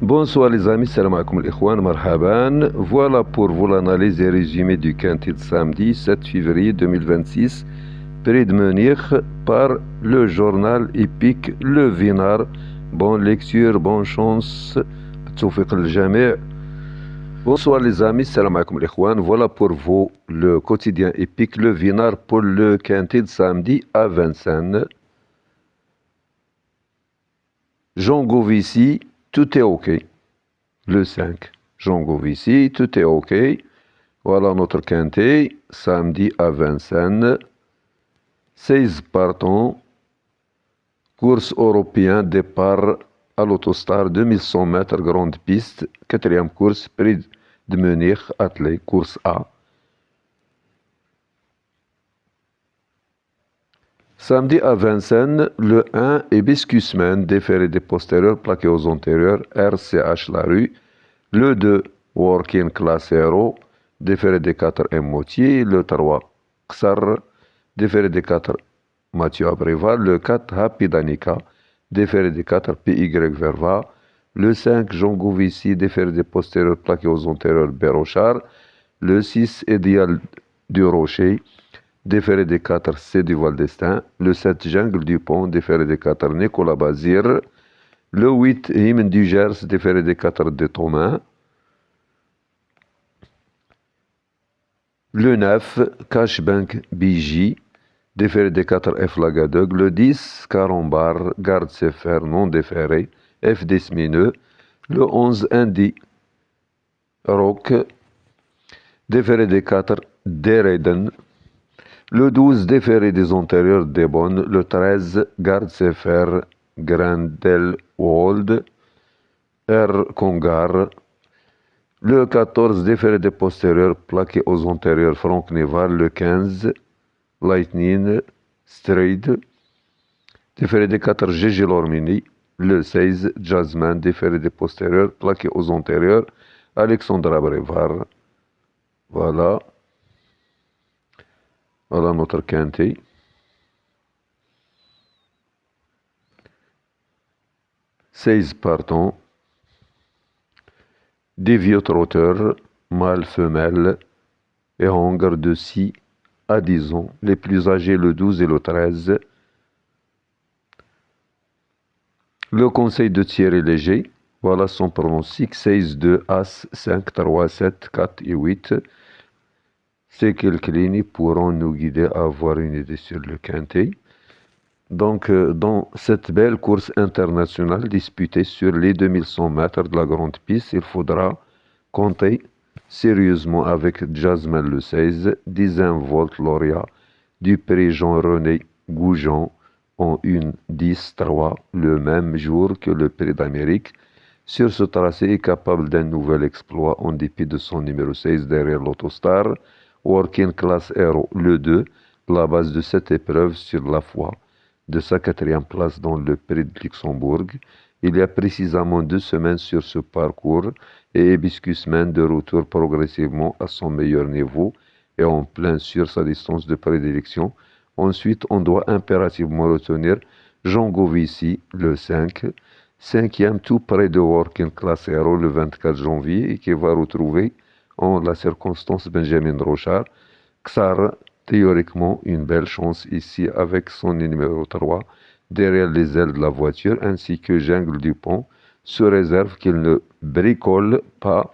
Bonsoir les amis, salam alaikum l'ikhwan, marhaban. Voilà pour vous l'analyse et résumé du quintet de samedi 7 février 2026, près de Munich, par le journal épique Le Vinard. Bonne lecture, bonne chance. Tawfiq al-jami'. Bonsoir les amis, salam alaikum l'ikhwan. Voilà pour vous le quotidien épique Le Vinard pour le quintet de samedi à Vincennes. Jean Govici, tout est OK. Le 5, Jean Govici, tout est OK. Voilà notre quintet, samedi à Vincennes. 16 partants. Course européen, départ à l'Autostar, 2100 mètres, grande piste. Quatrième course, prix de Munich, attelé, course A. Samedi à Vincennes, le 1, Hibiscusman, déféré des postérieurs, plaqué aux antérieurs, RCH La Rue. Le 2, Working Class Hero, déféré des 4 M. Motier. Le 3, Xar, déféré des 4 Mathieu Abreval. Le 4, Happy Danica, déféré des 4 PY Verva. Le 5, Jean Govici, déféré des postérieurs, plaqué aux antérieurs, Bérochard. Le 6, Idéal du Rocher, déféré des 4 C du Val d'Estaing. Le 7, Jungle du Pont, déféré des 4 Nicolas Bazir. Le 8, Hymne du Gers, déféré des 4 de Thomas. Le 9, Cashbank BJ, déféré des 4 F Lagadog. Le 10, Carambar, Garde Sefer, non déféré, F Desmineux. Le 11, Andy Rock, déféré des 4 Dereden. Le 12, déféré des antérieurs Debon. Le 13, Garde Sefer, Grandelwald, R. Congar. Le 14, déféré des postérieurs, plaqué aux antérieurs, Franck Neval. Le 15, Lightning Stride, déféré des 4 GG Lormini. Le 16, Jazzman, déféré des postérieurs, plaqué aux antérieurs, Alexandra Brevard. Voilà. Voilà notre quintet. 16 partants. Des vieux trotteurs, mâles, femelles, et hongres de 6 à 10 ans. Les plus âgés, le 12 et le 13. Le conseil de Thierry Léger. Voilà son pronostic. 6, 2, As, 5, 3, 7, 4 et 8. Ces quelques lignes pourront nous guider à avoir une idée sur le quintet. Donc, dans cette belle course internationale disputée sur les 2100 mètres de la grande piste, il faudra compter sérieusement avec Jasmine le 16, Dizenvolt Lauréat du prix Jean-René Goujon en 1-10-3 le même jour que le prix d'Amérique. Sur ce tracé, est capable d'un nouvel exploit en dépit de son numéro 16 derrière l'Autostar. Working Class Hero le 2, la base de cette épreuve sur la foi de sa 4e place dans le prix de Luxembourg. Il y a précisément 2 semaines sur ce parcours et Hibiscusman de retour progressivement à son meilleur niveau et en plein sur sa distance de prédilection. Ensuite, on doit impérativement retenir Jean Govici, le 5, 5e tout près de Working Class Hero le 24 janvier et qui va retrouver en la circonstance Benjamin Rochard. Xar, théoriquement une belle chance ici avec son numéro 3 derrière les ailes de la voiture, ainsi que Jungle du Pont, sous réserve qu'il ne bricole pas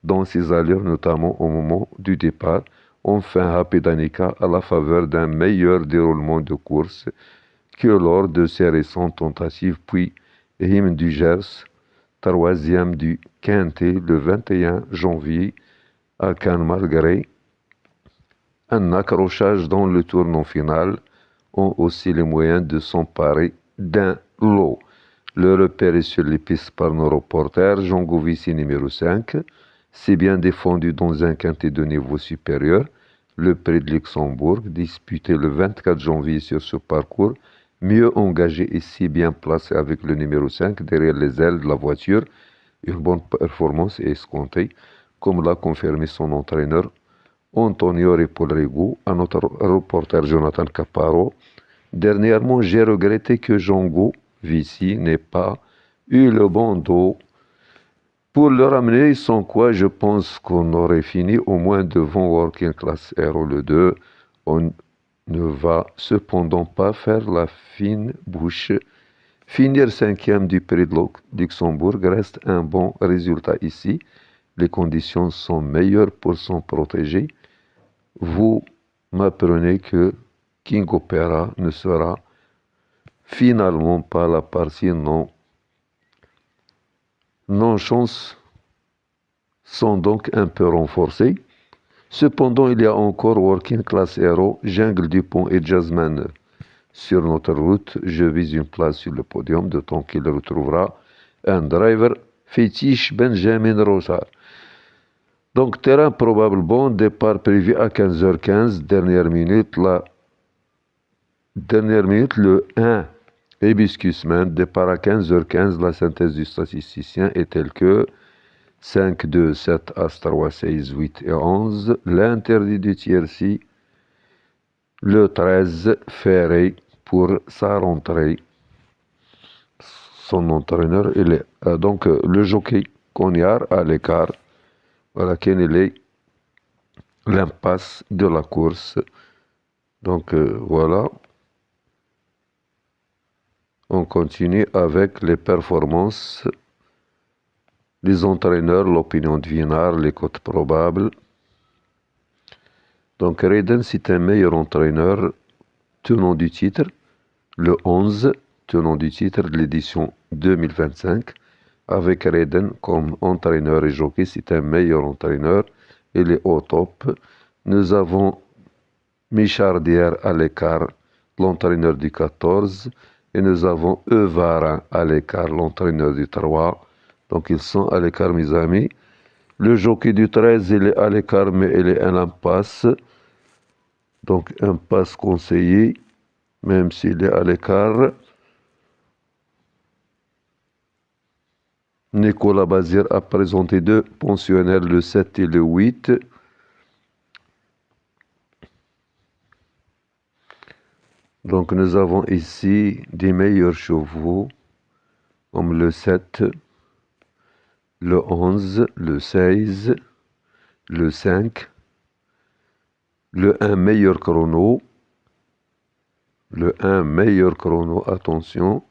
dans ses allures, notamment au moment du départ. Enfin, Happy Danica à la faveur d'un meilleur déroulement de course que lors de ses récentes tentatives, puis Hymne du Gers, 3e du quintet le 21 janvier à Cannes, malgré un accrochage dans le tournant final, ont aussi les moyens de s'emparer d'un lot. Le repère est sur les pistes par nos reporters. Jean Govici numéro 5, c'est bien défendu dans un quintet de niveau supérieur. Le prix de Luxembourg, disputé le 24 janvier sur ce parcours, mieux engagé et si bien placé avec le numéro 5 derrière les ailes de la voiture. Une bonne performance est escomptée, comme l'a confirmé son entraîneur Antonio Repolrego, à notre reporter Jonathan Caparo. Dernièrement, j'ai regretté que Jean Govici n'ait pas eu le bon dos Pour le ramener, sans quoi je pense qu'on aurait fini au moins devant Working Class Hero le 2. On ne va cependant pas faire la fine bouche. Finir cinquième du prix de Luxembourg reste un bon résultat ici. Les conditions sont meilleures pour s'en protéger. Vous m'apprenez que King Opera ne sera finalement pas la partie non chance sont donc un peu renforcées. Cependant, il y a encore Working Class Hero, Jungle Dupont et Jazzman. Sur notre route, je vise une place sur le podium, de temps qu'il retrouvera un driver fétiche Benjamin Rosard. Donc, terrain probable bon, départ prévu à 15h15, dernière minute, le 1, Hibiscus Man, départ à 15h15, la synthèse du statisticien est telle que 5, 2, 7, As, 3, 6, 8 et 11, l'interdit du tiercy, le 13, Ferré, pour sa rentrée. Son entraîneur, il est donc le jockey Cognard à l'écart. Voilà quelle est l'impasse de la course. Donc voilà. On continue avec les performances, les entraîneurs, l'opinion de Vinard, les cotes probables. Donc Reden, c'est un meilleur entraîneur, tenant du titre, le 11, tenant du titre de l'édition 2025. Avec Reden comme entraîneur et jockey, c'est un meilleur entraîneur. Il est au top. Nous avons Michardière à l'écart, l'entraîneur du 14. Et nous avons Evarin à l'écart, l'entraîneur du 3. Donc ils sont à l'écart, mes amis. Le jockey du 13, il est à l'écart, mais il est en impasse. Donc impasse conseillé, même s'il est à l'écart. Nicolas Bazir a présenté deux pensionnaires, le 7 et le 8. Donc nous avons ici des meilleurs chevaux, comme le 7, le 11, le 16, le 5, le 1 meilleur chrono, le 1 meilleur chrono, attention,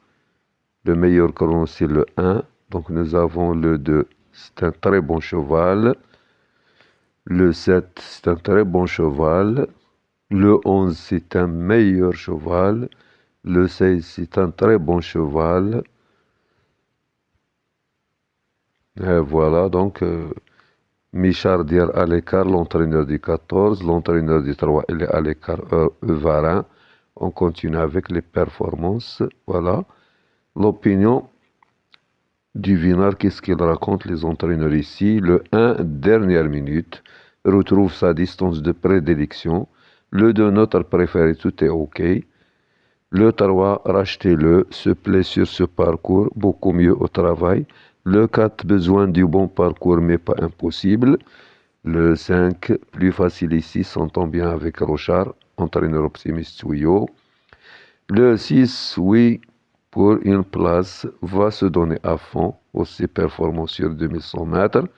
le meilleur chrono c'est le 1, donc nous avons le 2, c'est un très bon cheval, le 7 c'est un très bon cheval, le 11 c'est un meilleur cheval, le 16 c'est un très bon cheval. Et voilà, donc Michardière à l'écart, l'entraîneur du 14, l'entraîneur du 3, il est à l'écart, Varin. On continue avec les performances. Voilà. L'opinion du Vinard, qu'est-ce qu'il raconte les entraîneurs ici? Le 1, dernière minute, retrouve sa distance de prédilection. Le 2, notre préféré, tout est OK. Le 3, rachetez-le, se plaît sur ce parcours, beaucoup mieux au travail. Le 4, besoin du bon parcours, mais pas impossible. Le 5, plus facile ici, s'entend bien avec Rochard, entraîneur optimiste Souillot. Le 6, oui, pour une place, va se donner à fond, aussi performant sur 2100 mètres.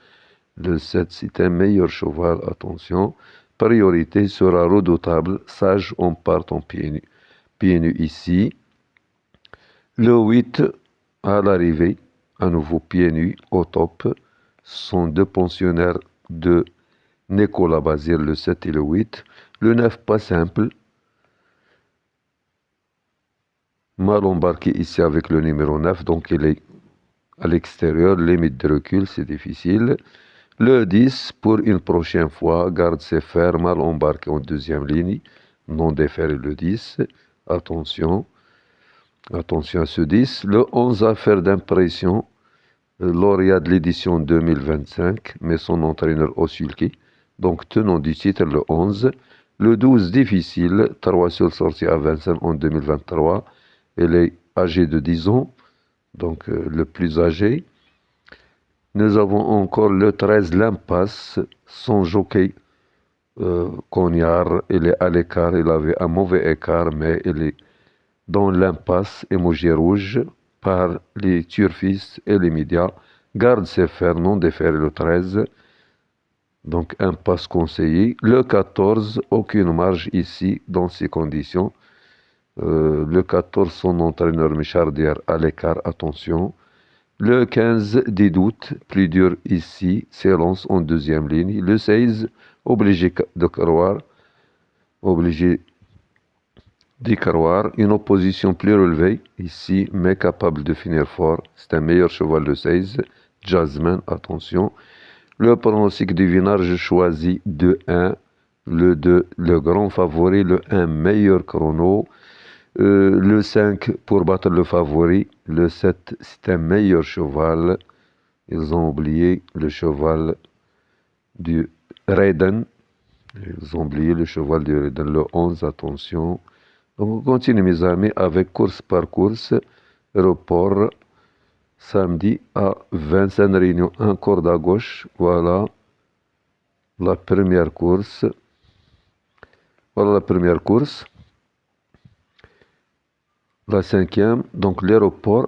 Le 7, c'est un meilleur cheval, attention. Priorité sera redoutable, sage, on part en pieds nus ici. Le 8, à l'arrivée, à nouveau pieds nus, au top, sont deux pensionnaires de Nicolas Bazir, le 7 et le 8. Le 9, pas simple. Mal embarqué ici avec le numéro 9, donc il est à l'extérieur, limite de recul, c'est difficile. Le 10, pour une prochaine fois, garde ses fers, mal embarqué en deuxième ligne, non déféré le 10. Attention, attention à ce 10. Le 11, affaire d'impression, lauréat de l'édition 2025, mais son entraîneur Osulki. Donc tenant du titre le 11. Le 12, difficile, 3 seuls sortis à Vincennes en 2023. Elle est âgée de 10 ans, donc le plus âgé. Nous avons encore le 13, l'impasse, son jockey Cognard, il est à l'écart, il avait un mauvais écart, mais il est dans l'impasse, émoji rouge, par les turfistes et les médias. garde ses fers, non déféré le 13. Donc, impasse conseillée. Le 14, aucune marge ici dans ces conditions. Le 14, son entraîneur Michardière à l'écart, attention. Le 15, des doutes, plus dur ici, s'élance en deuxième ligne. Le 16, obligé de croire, obligé d'y croire. Une opposition plus relevée ici, mais capable de finir fort. C'est un meilleur cheval le 16. Jasmine, attention. Le pronostic du Vinard, je choisis 2-1. Le 2, le grand favori. Le 1, meilleur chrono. Le 5 pour battre le favori. Le 7, c'est un meilleur cheval. Ils ont oublié le cheval du Raiden. Ils ont oublié le cheval du Raiden. Le 11, attention. Donc on continue mes amis avec course par course. Report. Samedi à Vincennes Réunion 1, corde à gauche. Voilà la première course. Voilà la première course. La cinquième, donc l'aéroport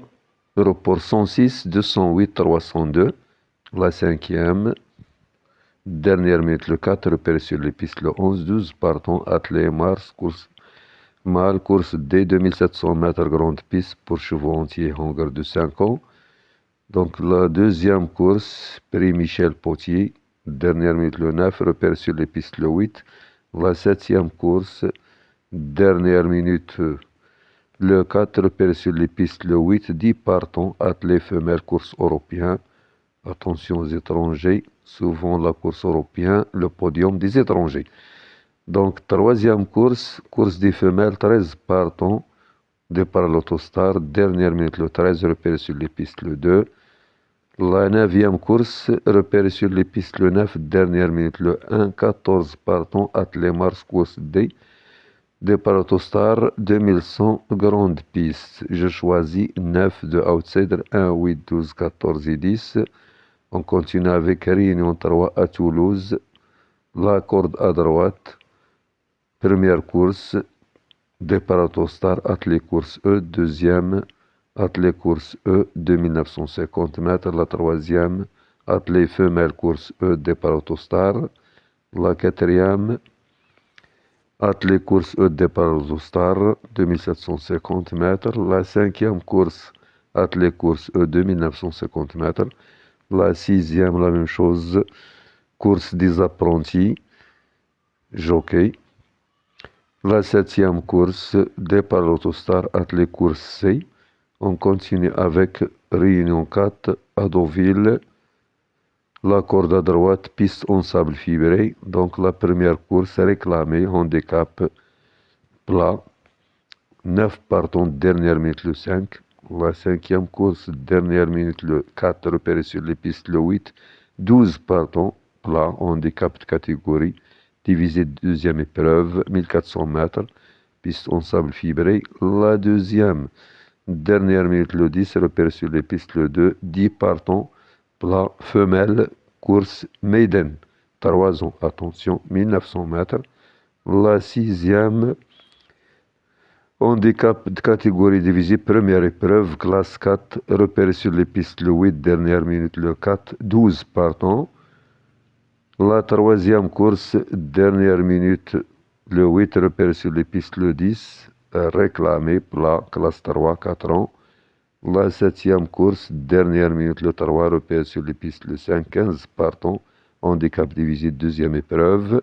106, 208, 302. La cinquième, dernière minute, le 4, repéré sur les pistes, le 11, 12, partons, attelé, Mars, course mâle, course D, 2700 mètres, grande piste pour chevaux entiers, hangar de 5 ans. Donc la deuxième course, prix Michel Potier, dernière minute, le 9, repéré sur les pistes, le 8. La septième course, dernière minute, le 4, repéré sur les pistes, le 8, 10 partants, attelés femelles, course européen. Attention aux étrangers, souvent la course européenne, le podium des étrangers. Donc, troisième course, course des femelles, 13 partants, départ à l'autostar, dernière minute, le 13, repéré sur les pistes, le 2. La neuvième course, repéré sur les pistes, le 9, dernière minute, le 1, 14 partants, attelés Mars, course D. Départ Autostar 2100, grande piste. Je choisis 9 de outsider, 1, 8, 12, 14 et 10. On continue avec Réunion 3 à Toulouse. La corde à droite. Première course. Départ Autostar, attelé course E. Deuxième, attelé course E, 2950 mètres. La troisième, attelé femelle course E, départ Autostar. La quatrième, attelé course E, départ Autostar, 2750 mètres. La cinquième course, attelé course E, 2950 mètres. La sixième, la même chose, course des apprentis, jockey. La septième course, départ Autostar, attelé course C. On continue avec Réunion 4 à Deauville. La corde à droite, piste en sable fibré. Donc la première course réclamée, handicap plat. 9 partants, dernière minute le 5. La cinquième course, dernière minute le 4, repéré sur les pistes le 8. 12 partants, plat, handicap de catégorie. Divisé deuxième épreuve, 1400 mètres. Piste en sable fibré. La deuxième, dernière minute le 10, repéré sur les pistes le 2. 10 partants, plat, femelle, course maiden. 3 ans, attention, 1900 mètres. La sixième, handicap de catégorie divisée, première épreuve, classe 4, repéré sur les pistes le 8, dernière minute le 4, 12 partants. La troisième course, dernière minute le 8, repéré sur les pistes le 10, réclamé, plat, classe 3, 4 ans. La septième course, dernière minute le 3, repéré sur les pistes le 5, 15 partants, handicap divisé, deuxième épreuve.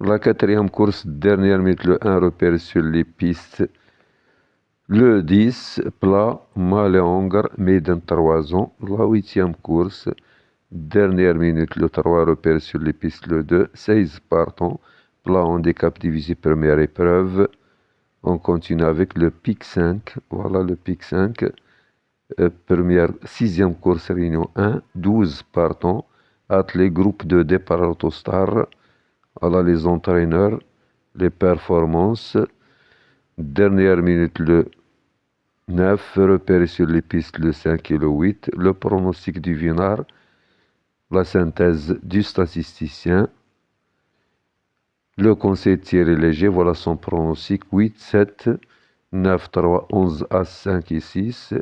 La quatrième course, dernière minute le 1, repéré sur les pistes le 10, plat, mâle et hongre, maiden 3 ans. La huitième course, dernière minute le 3, repéré sur les pistes le 2, 16 partants, plat, handicap divisé, première épreuve. On continue avec le pic 5. Voilà le pic 5. Première, sixième course, Réunion 1, 12 partants, attelé groupe de départ Autostar. Voilà les entraîneurs, les performances. Dernière minute le 9, repéré sur les pistes le 5 et le 8. Le pronostic du Vinard, la synthèse du statisticien. Le conseil Thierry Léger, voilà son pronostic, 8, 7, 9, 3, 11, As, 5 et 6.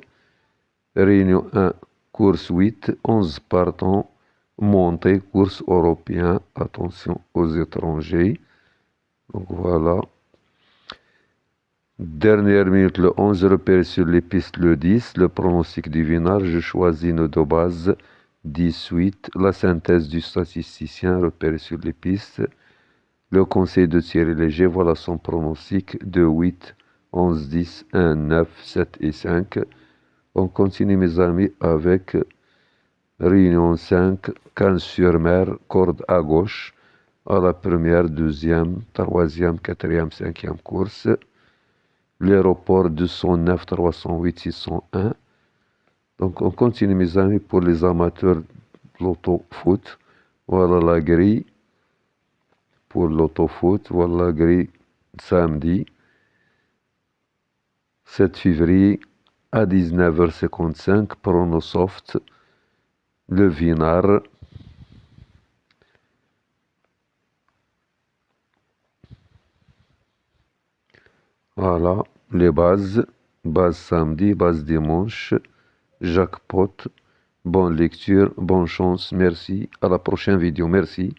Réunion 1, course 8, 11 partants, montée, course européen, attention aux étrangers. Donc voilà. Dernière minute, le 11, repéré sur les pistes le 10, le pronostic divinal, je choisis nos deux bases, 18, la synthèse du statisticien, repéré sur les pistes, le conseil de Thierry Léger, voilà son pronostic, 2, 8, 11, 10, 1, 9, 7 et 5. On continue mes amis avec Réunion 5, Cannes-sur-Mer, corde à gauche, à la première, deuxième, troisième, quatrième, cinquième course. L'aéroport 209, 308, 601. Donc on continue mes amis pour les amateurs de l'auto-foot. Voilà la grille pour l'auto-foot. Voilà la grille samedi 7 février à 19h55. Pronosoft, le Vinard. Voilà les bases. Base samedi, base dimanche. Jackpot. Bonne lecture, bonne chance, merci. À la prochaine vidéo, merci.